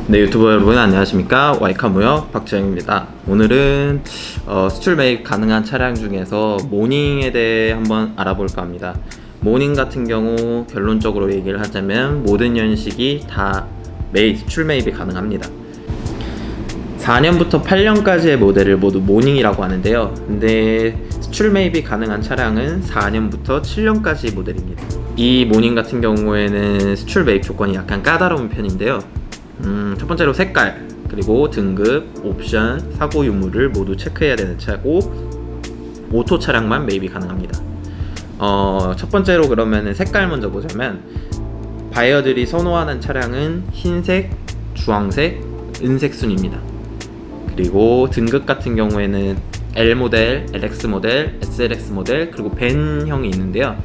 네, 유튜버 여러분 안녕하십니까? 와이카무역 박재영입니다. 오늘은 수출 매입 가능한 차량 중에서 모닝에 대해 한번 알아볼까 합니다. 모닝 같은 경우 결론적으로 얘기를 하자면 모든 연식이 다 수출 매입이 가능합니다. 4년부터 8년까지의 모델을 모두 모닝이라고 하는데요. 근데 수출 매입이 가능한 차량은 4년부터 7년까지 모델입니다. 이 모닝 같은 경우에는 수출 매입 조건이 약간 까다로운 편인데요. 첫 번째로 색깔, 그리고 등급, 옵션, 사고 유무를 모두 체크해야 되는 차고 오토 차량만 매입이 가능합니다. 첫 번째로 그러면 색깔 먼저 보자면 바이어들이 선호하는 차량은 흰색, 주황색, 은색 순입니다. 그리고 등급 같은 경우에는 L 모델, LX 모델, SLX 모델, 그리고 벤형이 있는데요.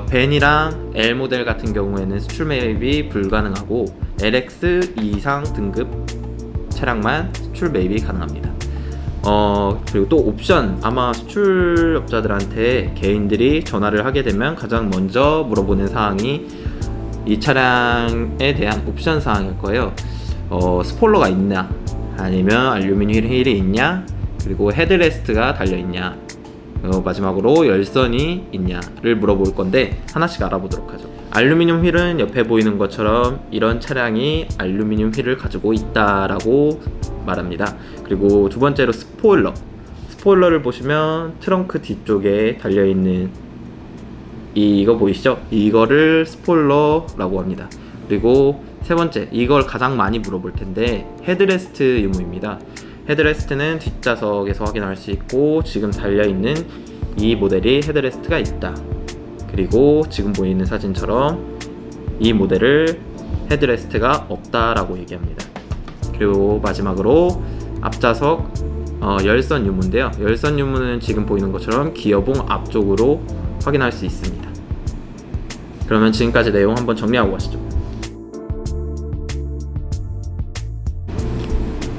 벤이랑 L 모델 같은 경우에는 수출 매입이 불가능하고 LX 이상 등급 차량만 수출 매입이 가능합니다. 그리고 또 옵션, 아마 수출업자들한테 개인들이 전화를 하게 되면 가장 먼저 물어보는 사항이 이 차량에 대한 옵션 사항일 거예요. 스포일러가 있냐, 아니면 알루미늄 휠이 있냐, 그리고 헤드레스트가 달려있냐, 마지막으로 열선이 있냐를 물어볼 건데 하나씩 알아보도록 하죠. 알루미늄 휠은 옆에 보이는 것처럼 이런 차량이 알루미늄 휠을 가지고 있다라고 말합니다. 그리고 두 번째로 스포일러를 보시면 트렁크 뒤쪽에 달려있는 이거 보이시죠? 이거를 스포일러라고 합니다. 그리고 세 번째, 이걸 가장 많이 물어볼 텐데 헤드레스트 유무입니다. 헤드레스트는 뒷좌석에서 확인할 수 있고 지금 달려있는 이 모델이 헤드레스트가 있다. 그리고 지금 보이는 사진처럼 이 모델을 헤드레스트가 없다라고 얘기합니다. 그리고 마지막으로 앞좌석 열선 유무인데요. 열선 유무는 지금 보이는 것처럼 기어봉 앞쪽으로 확인할 수 있습니다. 그러면 지금까지 내용 한번 정리하고 가시죠.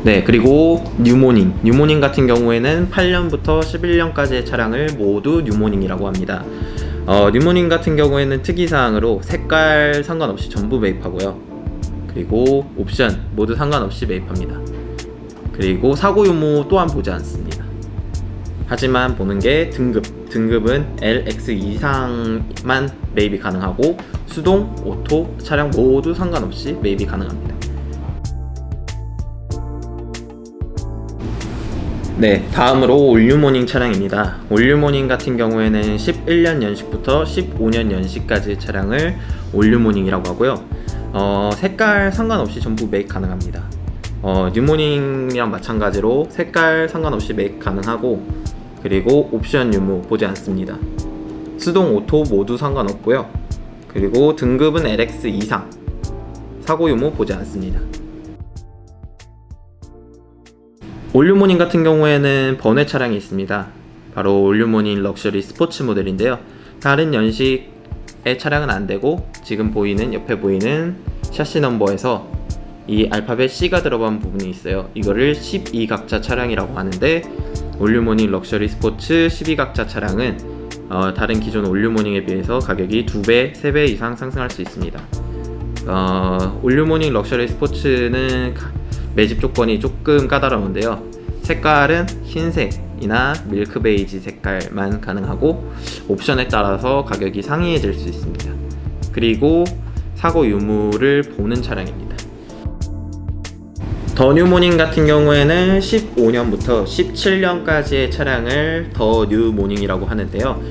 네, 그리고 뉴모닝 같은 경우에는 8년부터 11년까지의 차량을 모두 뉴모닝이라고 합니다. 뉴모닝 같은 경우에는 특이사항으로 색깔 상관없이 전부 매입하고요. 그리고 옵션 모두 상관없이 매입합니다. 그리고 사고 유무 또한 보지 않습니다. 하지만 보는 게 등급은 LX 이상만 매입이 가능하고 수동, 오토 차량 모두 상관없이 매입이 가능합니다. 네, 다음으로 올뉴모닝 차량입니다. 올뉴모닝 같은 경우에는 11년 연식부터 15년 연식까지 차량을 올뉴모닝이라고 하고요. 색깔 상관없이 전부 매입 가능합니다. 뉴모닝이랑 마찬가지로 색깔 상관없이 매입 가능하고, 그리고 옵션 유무 보지 않습니다. 수동, 오토 모두 상관없고요. 그리고 등급은 LX 이상, 사고 유무 보지 않습니다. 올뉴모닝 같은 경우에는 번외 차량이 있습니다. 바로 올뉴모닝 럭셔리 스포츠 모델인데요. 다른 연식의 차량은 안되고 지금 보이는 옆에 보이는 샤시 넘버에서 이 알파벳 C가 들어간 부분이 있어요. 이거를 12각자 차량이라고 하는데 올뉴모닝 럭셔리 스포츠 12각자 차량은 다른 기존 올뉴모닝에 비해서 가격이 2배, 3배 이상 상승할 수 있습니다. 올뉴모닝 럭셔리 스포츠는 매집 조건이 조금 까다로운데요. 색깔은 흰색이나 밀크 베이지 색깔만 가능하고 옵션에 따라서 가격이 상이해질 수 있습니다. 그리고 사고 유무를 보는 차량입니다. 더 뉴모닝 같은 경우에는 15년부터 17년까지의 차량을 더 뉴모닝이라고 하는데요.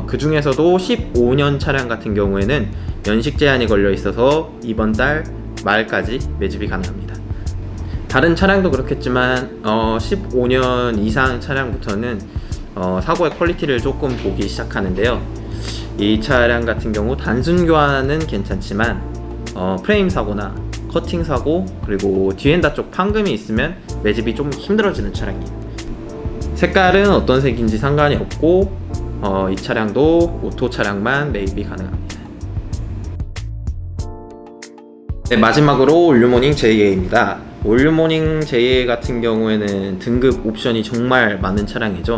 그 중에서도 15년 차량 같은 경우에는 연식 제한이 걸려 있어서 이번 달 말까지 매집이 가능합니다. 다른 차량도 그렇겠지만 15년 이상 차량부터는 사고의 퀄리티를 조금 보기 시작하는데요. 이 차량 같은 경우 단순 교환은 괜찮지만 프레임 사고나 커팅 사고, 그리고 뒤엔다 쪽 판금이 있으면 매집이 좀 힘들어지는 차량이에요. 색깔은 어떤 색인지 상관이 없고 이 차량도 오토 차량만 매입이 가능합니다. 네, 마지막으로 올뉴모닝 JA입니다. 올뉴모닝 JA 같은 경우에는 등급 옵션이 정말 많은 차량이죠.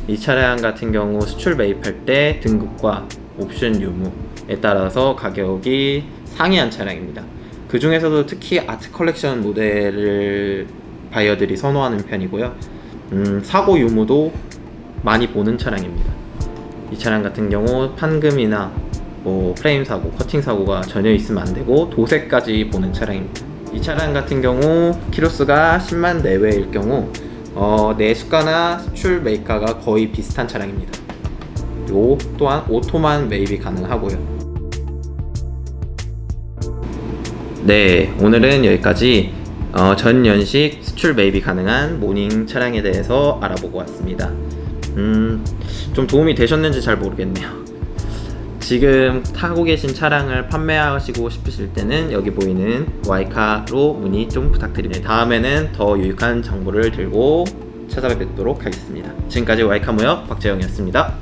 이 차량 같은 경우 수출 매입할 때 등급과 옵션 유무에 따라서 가격이 상이한 차량입니다. 그 중에서도 특히 아트 컬렉션 모델을 바이어들이 선호하는 편이고요. 사고 유무도 많이 보는 차량입니다. 이 차량 같은 경우 판금이나 뭐 프레임 사고, 커팅 사고가 전혀 있으면 안 되고 도색까지 보는 차량입니다. 이 차량 같은 경우 키로수가 10만 내외일 경우 내수가나 수출 매입가가 거의 비슷한 차량입니다. 그리고 또한 오토만 매입이 가능하고요. 네, 오늘은 여기까지 전연식 수출 매입이 가능한 모닝 차량에 대해서 알아보고 왔습니다. 좀 도움이 되셨는지 잘 모르겠네요. 지금 타고 계신 차량을 판매하시고 싶으실 때는 여기 보이는 와이카로 문의 좀 부탁드립니다. 다음에는 더 유익한 정보를 들고 찾아뵙도록 하겠습니다. 지금까지 와이카 무역 박재영이었습니다.